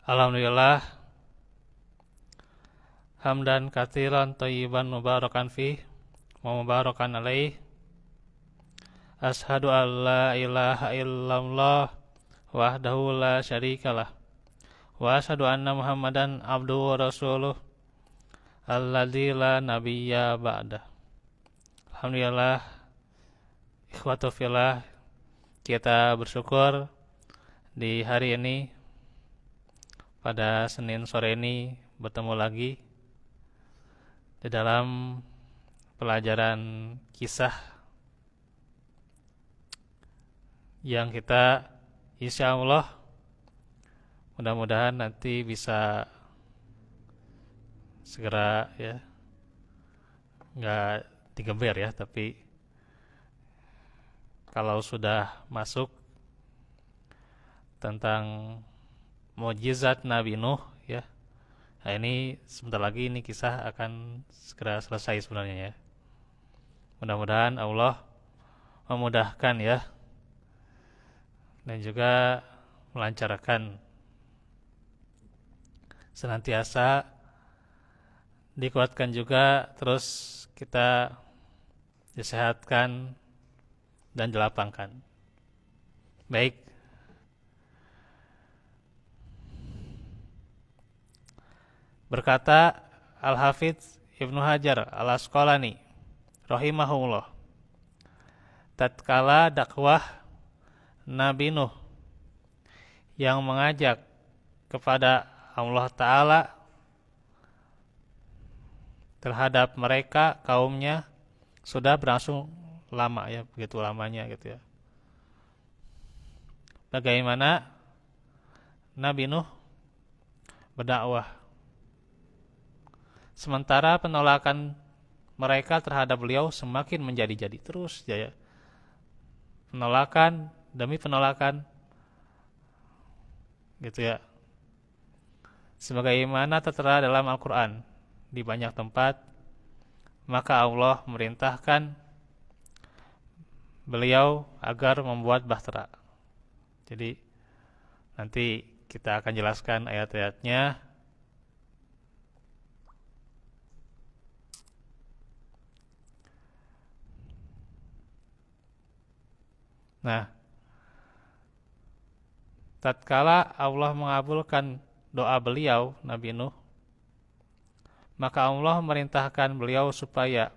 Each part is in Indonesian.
Alhamdulillah, hamdan katsiran thayyiban mubarakan fih wa mubarakan alaih. Ashhadu an la ilaha illallah wahdahu la syarikalah wa ashhadu anna Muhammadan abduhu wa rasuluh alladzi la nabiyya ba'dah. Alhamdulillah, ikhwatu fillah, kita bersyukur di hari ini, pada Senin sore ini bertemu lagi di dalam pelajaran kisah yang kita insya Allah mudah-mudahan nanti bisa segera ya, nggak digeber ya, tapi kalau sudah masuk tentang mukjizat Nabi Nuh ya, nah ini sebentar lagi ini kisah akan segera selesai sebenarnya ya. Mudah-mudahan Allah memudahkan ya, dan juga melancarkan, senantiasa dikuatkan juga, terus kita disehatkan dan dilapangkan. Baik, berkata Al-Hafidz Ibnu Hajar Al-Asqalani rahimahullah, tatkala dakwah Nabi Nuh yang mengajak kepada Allah Ta'ala terhadap mereka, kaumnya, sudah berlangsung lama ya, begitu lamanya gitu ya. Bagaimana Nabi Nuh berdakwah, sementara penolakan mereka terhadap beliau semakin menjadi-jadi, terus ya, penolakan demi penolakan gitu ya, sebagaimana tertera dalam Al-Quran di banyak tempat. Maka Allah memerintahkan beliau agar membuat bahtera. Jadi nanti kita akan jelaskan ayat-ayatnya. Nah, tatkala Allah mengabulkan doa beliau Nabi Nuh, maka Allah memerintahkan beliau supaya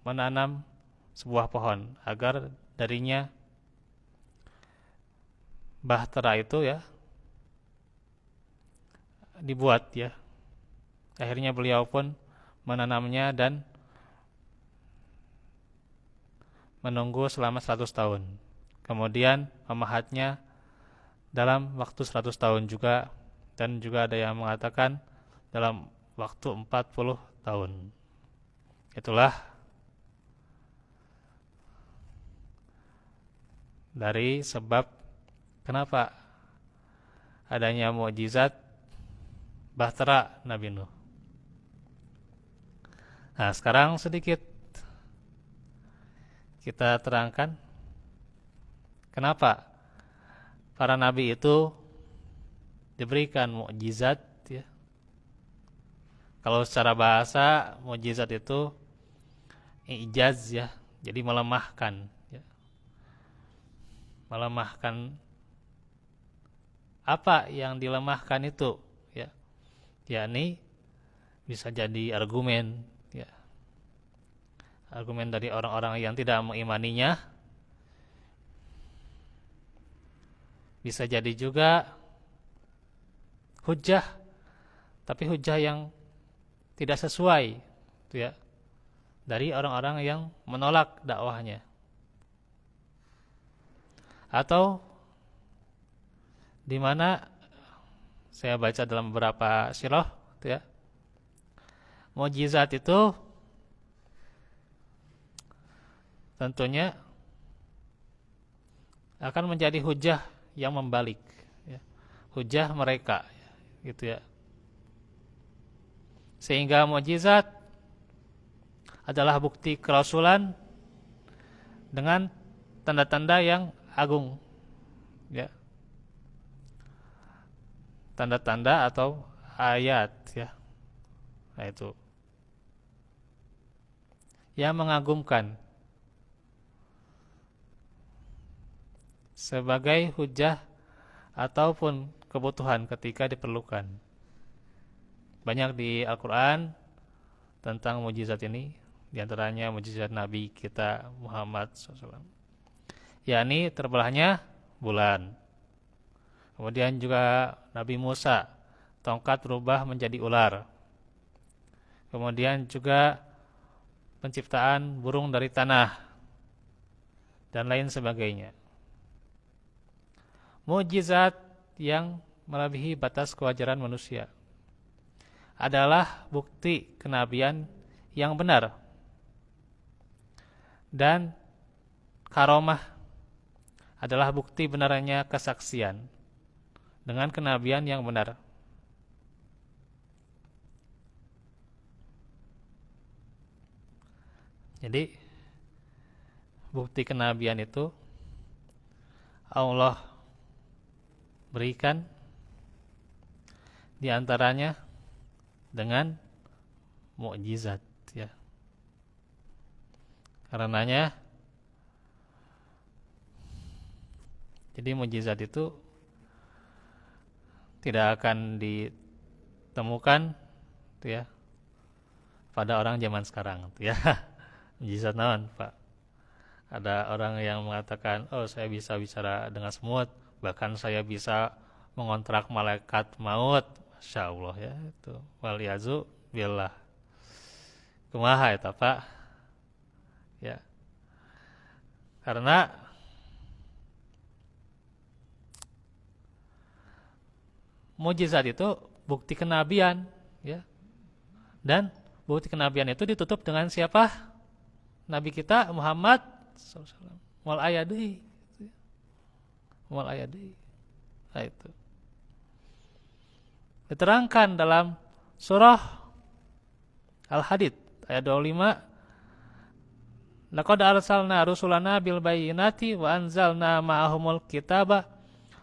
menanam sebuah pohon agar darinya bahtera itu ya dibuat ya. Akhirnya beliau pun menanamnya dan menunggu selama 100 tahun. Kemudian memahatnya dalam waktu 100 tahun juga, dan juga ada yang mengatakan dalam waktu 40 tahun. Itulah dari sebab kenapa adanya mukjizat bahtera Nabi Nuh. Nah, sekarang sedikit kita terangkan kenapa para nabi itu diberikan mukjizat ya. Kalau secara bahasa mukjizat itu ijaz ya, jadi melemahkan ya. Melemahkan apa yang dilemahkan itu ya, yakni bisa jadi argumen ya, argumen dari orang-orang yang tidak mengimaninya, bisa jadi juga hujah, tapi hujah yang tidak sesuai itu ya, dari orang-orang yang menolak dakwahnya. Atau di mana saya baca dalam beberapa sirah itu ya, mukjizat itu tentunya akan menjadi hujah yang membalik ya, hujah mereka gitu ya. Sehingga mukjizat adalah bukti kerasulan dengan tanda-tanda yang agung ya. tanda-tanda atau ayat ya. Nah, itu yang mengagumkan sebagai hujah ataupun kebutuhan ketika diperlukan. Banyak di Al-Quran tentang mujizat ini, di antaranya mujizat Nabi kita Muhammad SAW, yakni terbelahnya bulan. Kemudian juga Nabi Musa, tongkat berubah menjadi ular. Kemudian juga penciptaan burung dari tanah dan lain sebagainya. Mujizat yang melebihi batas kewajaran manusia adalah bukti kenabian yang benar, dan karomah adalah bukti benarnya kesaksian dengan kenabian yang benar. Jadi bukti kenabian itu Allah berikan di antaranya dengan mukjizat ya. Karenanya jadi mukjizat itu tidak akan ditemukan ya pada orang zaman sekarang ya. Mukjizat naon, Pak? Ada orang yang mengatakan, "Oh, saya bisa bicara dengan semut, bahkan saya bisa mengontrak malaikat maut." Masya Allah ya, itu waliyazu billah. Kumaha eta, Pak? Ya. Karena mukjizat itu bukti kenabian ya. Dan bukti kenabian itu ditutup dengan siapa? Nabi kita Muhammad SAW. Wal ayadi. Wal ayadi. Nah, itu diterangkan dalam surah Al-Hadid ayat 25. Laqad arsalna rusulana bil bayyinati wa anzalna ma'ahumul kitaba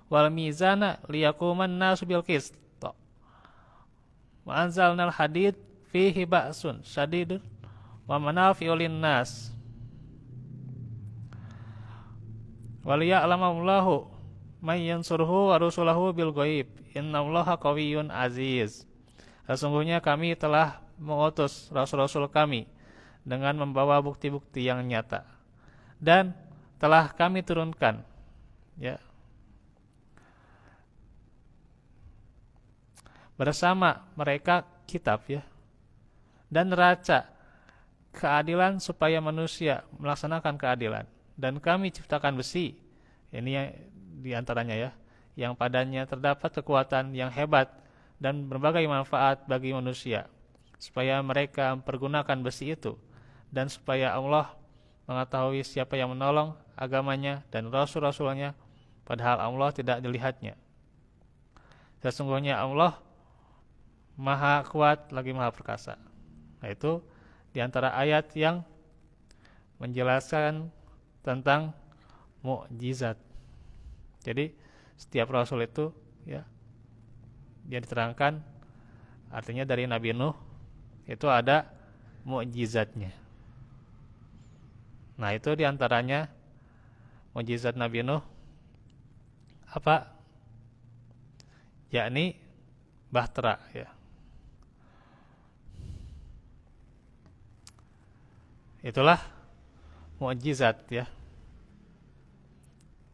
wal mizana liyaquman nasu bil qist. Wa anzalnal hadid fihi ba'sun syadidun wa manafi'u linnas wa liya'lamallahu may yansuruhu wa rusulahu bil ghaib innallaha qawiyyun aziz. Sesungguhnya kami telah mengutus rasul-rasul kami dengan membawa bukti-bukti yang nyata, dan telah kami turunkan ya bersama mereka kitab ya dan neraca keadilan supaya manusia melaksanakan keadilan, dan kami ciptakan besi ini yang diantaranya ya yang padanya terdapat kekuatan yang hebat dan berbagai manfaat bagi manusia, supaya mereka mempergunakan besi itu, dan supaya Allah mengetahui siapa yang menolong agamanya dan rasul-rasulnya, padahal Allah tidak dilihatnya. Sesungguhnya Allah Maha kuat lagi Maha perkasa. Nah, itu diantara ayat yang menjelaskan tentang mukjizat. Jadi setiap rasul itu ya dia diterangkan, artinya dari Nabi Nuh itu ada mukjizatnya. Nah, itu diantaranya mukjizat Nabi Nuh apa? Yakni bahtera ya. Itulah mukjizat ya.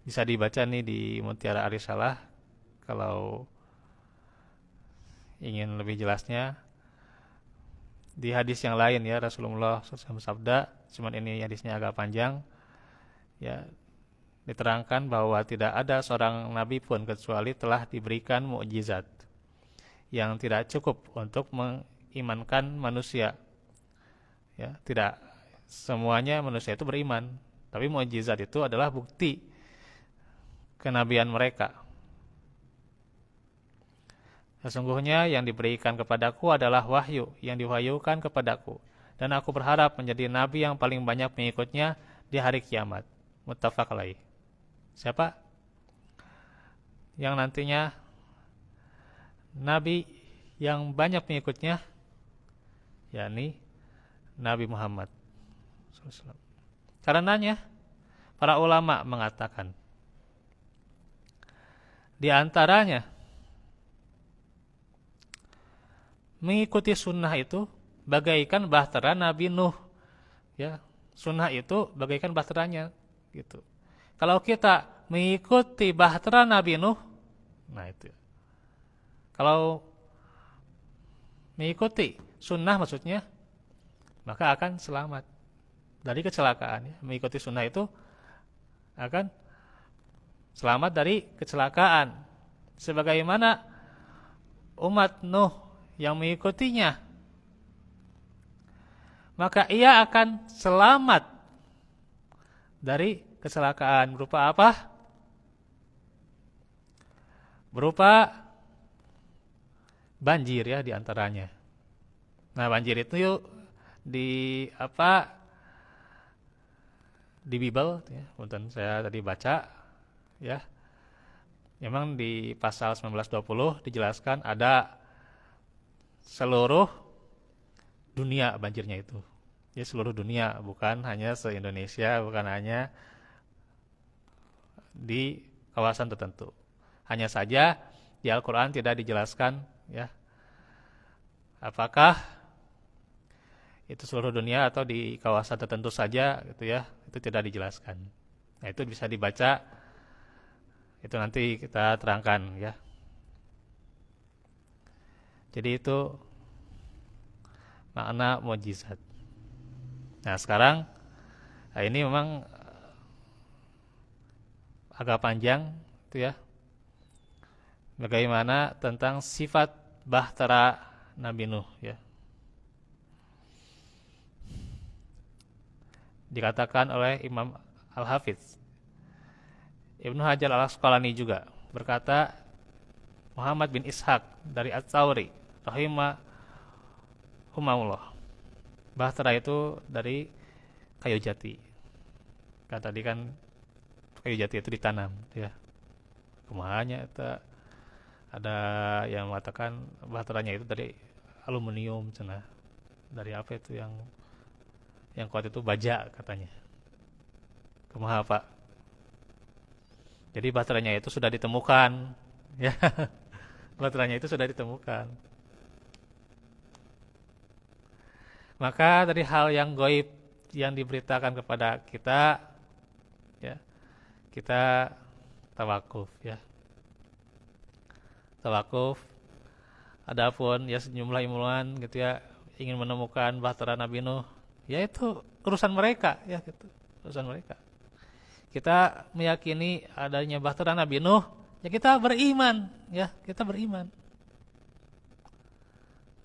Bisa dibaca nih di Mutiara Arisalah kalau ingin lebih jelasnya. Di hadis yang lain ya Rasulullah SAW bersabda, cuman ini hadisnya agak panjang ya, diterangkan bahwa tidak ada seorang nabi pun kecuali telah diberikan mukjizat yang tidak cukup untuk mengimankan manusia ya. Tidak semuanya manusia itu beriman, tapi mukjizat itu adalah bukti kenabian mereka. Sesungguhnya yang diberikan kepadaku adalah wahyu yang diwahyukan kepadaku, dan aku berharap menjadi nabi yang paling banyak mengikutnya di hari kiamat. Muttafaq alaih. Siapa yang nantinya nabi yang banyak pengikutnya, yakni Nabi Muhammad SAW. Karenanya para ulama mengatakan di antaranya mengikuti sunnah itu bagaikan bahtera Nabi Nuh, ya. Sunnah itu bagaikan bahteranya, gitu. Kalau kita mengikuti bahtera Nabi Nuh, nah itu. Kalau mengikuti sunnah maksudnya, maka akan selamat dari kecelakaan, ya. Mengikuti sunnah itu akan selamat dari kecelakaan. Sebagaimana umat Nuh yang mengikutinya, maka ia akan selamat dari kecelakaan. Berupa apa? Berupa banjir, ya, diantaranya. Nah, banjir itu di apa? Di Bible, ya, punten saya tadi baca, ya. Memang di pasal 19-20 dijelaskan ada seluruh dunia banjirnya itu. Ya, seluruh dunia, bukan hanya se-Indonesia, bukan hanya di kawasan tertentu. Hanya saja di Al-Qur'an tidak dijelaskan, ya, apakah itu seluruh dunia atau di kawasan tertentu saja, gitu, ya. Itu tidak dijelaskan. Nah, itu bisa dibaca, itu nanti kita terangkan, ya. Jadi itu makna mukjizat. Nah, sekarang ini memang agak panjang, itu, ya. Bagaimana tentang sifat bahtera Nabi Nuh, ya. Dikatakan oleh Imam Al-Hafidz Ibnu Hajar Al-Asqalani juga berkata, Muhammad bin Ishaq dari At-Tsauri rahimahumullah, bahtera itu dari kayu jati. Kata tadi kan kayu jati itu ditanam, ya. Kumahanya itu ada yang mengatakan bahteranya itu dari aluminium, cenah. Dari apa itu yang kuat itu baja katanya. Kumaha, Pak? Jadi bahteranya itu sudah ditemukan, ya. Bahteranya itu sudah ditemukan. Maka dari hal yang gaib yang diberitakan kepada kita, ya, kita tawakuf, ya. Tawakuf. Adapun ya sejumlah ilmuwan, gitu, ya, ingin menemukan bahtera Nabi Nuh, ya itu urusan mereka, ya, gitu. Urusan mereka. Kita meyakini adanya bahtera Nabi Nuh, ya kita beriman, ya, kita beriman.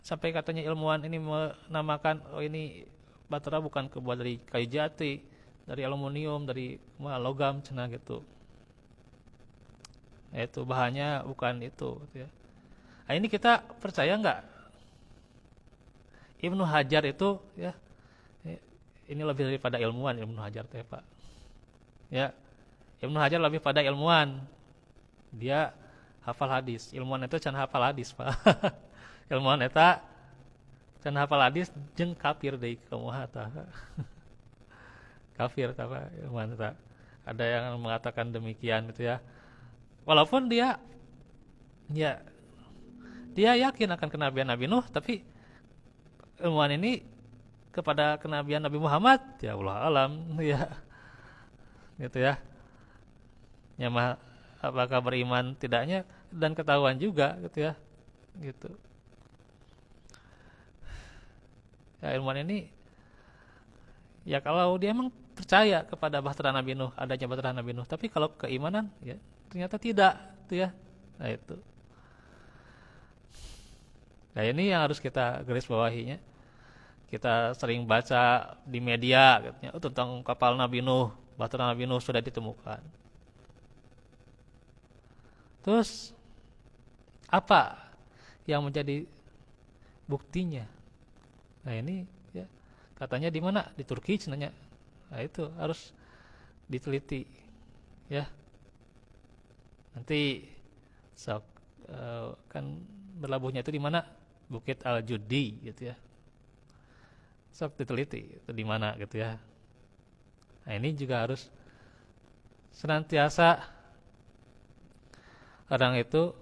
Sampai katanya ilmuwan ini menamakan, oh ini bahtera bukan kebuat dari kayu jati, dari aluminium, dari logam, cenah, gitu. Itu bahannya bukan itu, gitu, ya. Nah, ini kita percaya nggak? Ibnu Hajar itu, ya, ini lebih daripada ilmuwan Ibnu Hajar, teh, Pak. Ya, Ibnu Hajar lebih pada ilmuwan. Dia hafal hadis. Ilmuwan itu can hafal hadis, Pak. Ilmuwan eta can hafal hadis jeung kafir deui kumaha tah. Kafir tah, Pak, ilmuwan eta. Ada yang mengatakan demikian, gitu, ya. Walaupun dia, ya, dia yakin akan kenabian Nabi Nuh, tapi ilmuwan ini kepada kenabian Nabi Muhammad, ya Allah alam, ya, gitu, ya. Ya, apakah beriman tidaknya dan ketahuan juga, gitu, ya, gitu. Ya, ilmuwan ini, ya, kalau dia memang percaya kepada bahtera Nabi Nuh, adanya bahtera Nabi Nuh, tapi kalau keimanan, ya, ternyata tidak, gitu, ya. Nah, itu. Nah, ini yang harus kita garis bawahinya. Kita sering baca di media, katanya, tentang kapal Nabi Nuh, bahtera Nabi Nuh sudah ditemukan. Terus apa yang menjadi buktinya? Nah, ini, ya, katanya di mana? Di Turki, cenanya. Nah, itu harus diteliti, ya. Nanti sok kan berlabuhnya itu di mana? Bukit Al-Judi gitu ya. Sok diteliti itu di mana gitu ya. Nah, ini juga harus senantiasa orang itu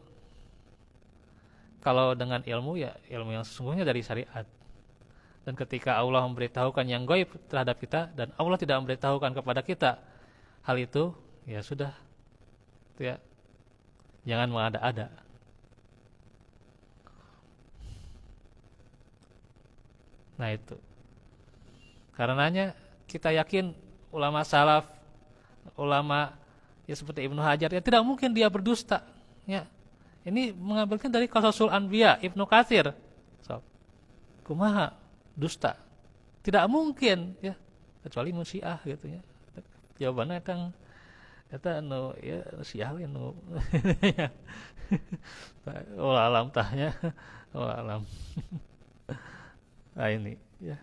kalau dengan ilmu ya ilmu yang sesungguhnya dari syariat. Dan ketika Allah memberitahukan yang gaib terhadap kita dan Allah tidak memberitahukan kepada kita hal itu, ya sudah. Itu ya. Jangan mengada-ada. Nah itu. Karenanya kita yakin ulama salaf, ulama ya seperti Ibnu Hajar ya tidak mungkin dia berdusta. Ya. Ini mengambilkan dari Qasasul Anbiya Ibnu Katsir. So, kumaha dusta? Tidak mungkin ya, kecuali Syiah gitu ya. Jawabannya Kang eta anu ya Syiah we anu. Wallah alam tahnya. Wallah alam. Nah ini ya.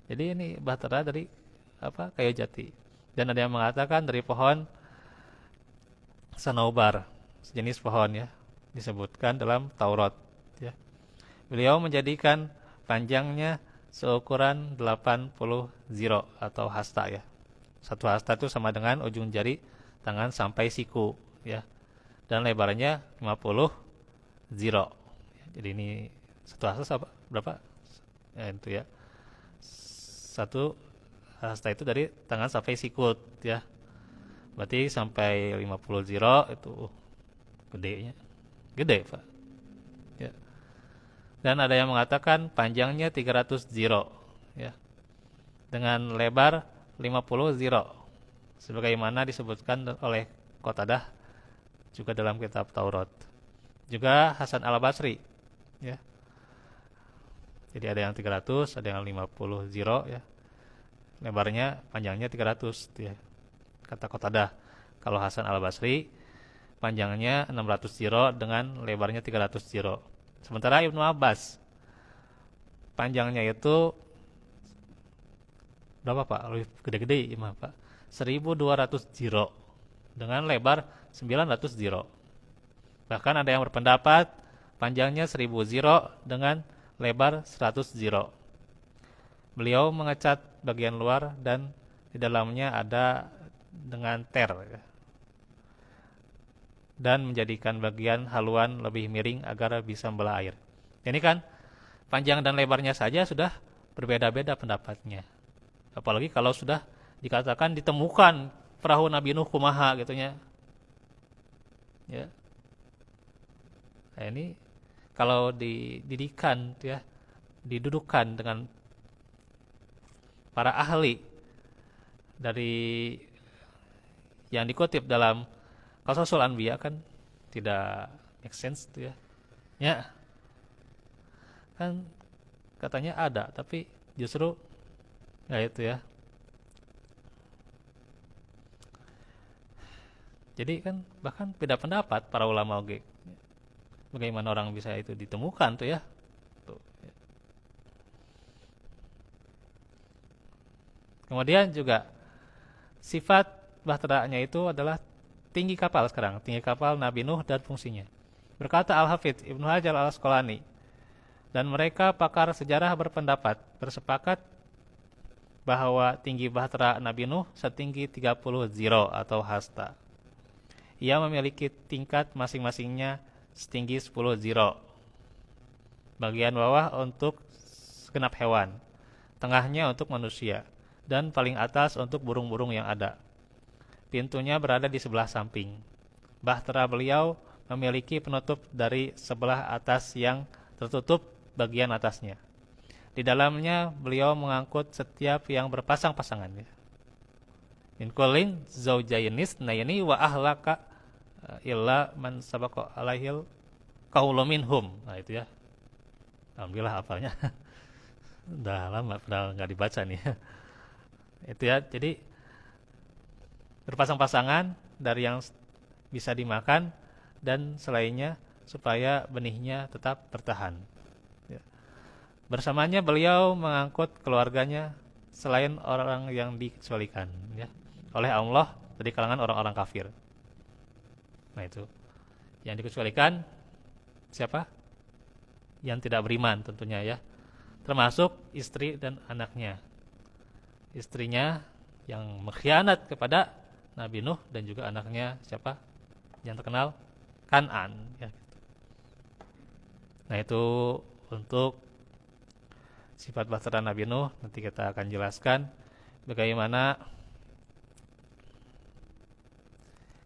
Jadi ini bahtera dari apa? Kayu jati. Dan ada yang mengatakan dari pohon sanobar, sejenis pohon ya, disebutkan dalam Taurat ya. Beliau menjadikan panjangnya seukuran 80 ziro atau hasta ya. Satu hasta itu sama dengan ujung jari tangan sampai siku ya. Dan lebarnya 50 ziro. Jadi ini satu hasta berapa? Ya, itu ya. Satu hasta itu dari tangan sampai sikut ya. Berarti sampai 50 ziro itu gedenya. Gede, Pak. Ya. Dan ada yang mengatakan panjangnya 300 ziro ya. Dengan lebar 50 ziro. Sebagaimana disebutkan oleh Qatadah juga dalam kitab Taurat. Juga Hasan Al-Basri ya. Jadi ada yang 300, ada yang 50 ziro ya. Lebarnya, panjangnya 300 ya. Kata Qatadah. Kalau Hasan Al-Basri panjangnya 600 ziro dengan lebarnya 300 ziro. Sementara Ibnu Abbas panjangnya itu berapa Pak? Lebih gede-gede imam Pak. 1200 ziro dengan lebar 900 ziro. Bahkan ada yang berpendapat panjangnya 1000 ziro dengan lebar 100 ziro. Beliau mengecat bagian luar dan di dalamnya ada dengan ter ya. Dan menjadikan bagian haluan lebih miring agar bisa membelah air. Ini kan panjang dan lebarnya saja sudah berbeda-beda pendapatnya. Apalagi kalau sudah dikatakan ditemukan perahu Nabi Nuh kumaha gitunya. Ya. Nah, ini kalau dididikan ya, didudukan dengan para ahli dari yang dikutip dalam Qasasul Anbiya kan tidak make sense tuh ya. Ya. Kan katanya ada tapi justru ya itu ya. Jadi kan bahkan beda pendapat para ulama oge. Bagaimana orang bisa itu ditemukan tuh ya. Tuh. Kemudian juga sifat bahteranya itu adalah tinggi kapal sekarang, tinggi kapal Nabi Nuh dan fungsinya. Berkata Al-Hafidz Ibnu Hajar Al-Asqalani, dan mereka pakar sejarah berpendapat, bersepakat bahwa tinggi bahtera Nabi Nuh setinggi 30 ziro atau hasta. Ia memiliki tingkat masing-masingnya setinggi 10 ziro. Bagian bawah untuk segenap hewan, tengahnya untuk manusia, dan paling atas untuk burung-burung yang ada. Pintunya berada di sebelah samping. Bahtera beliau memiliki penutup dari sebelah atas yang tertutup bagian atasnya. Di dalamnya beliau mengangkut setiap yang berpasang-pasangan. Min kullin zaujainis nayni wa ahlaka illa man sabaqa alaihil qaulu minhum. Nah itu ya. Alhamdulillah hafalnya. Udah lama padahal enggak dibaca nih. Itu ya. Jadi berpasang-pasangan dari yang bisa dimakan dan selainnya supaya benihnya tetap bertahan. Ya. Bersamanya beliau mengangkut keluarganya selain orang yang dikecualikan ya, oleh Allah dari kalangan orang-orang kafir. Nah itu yang dikecualikan siapa? yang tidak beriman tentunya ya, termasuk istri dan anaknya. Istrinya yang mengkhianat kepada Nabi Nuh dan juga anaknya siapa? Yang terkenal Kan'an ya. Nah, itu untuk sifat bahtera Nabi Nuh. Nanti kita akan jelaskan bagaimana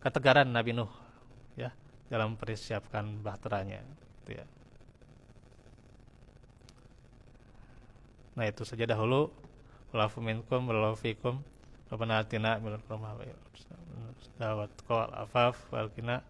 ketegaran Nabi Nuh ya dalam mempersiapkan bahteranya gitu ya. Nah, itu saja dahulu. Walafu minkum walafu fikum. Rabbana atina minal rahmah wa afaf wal qina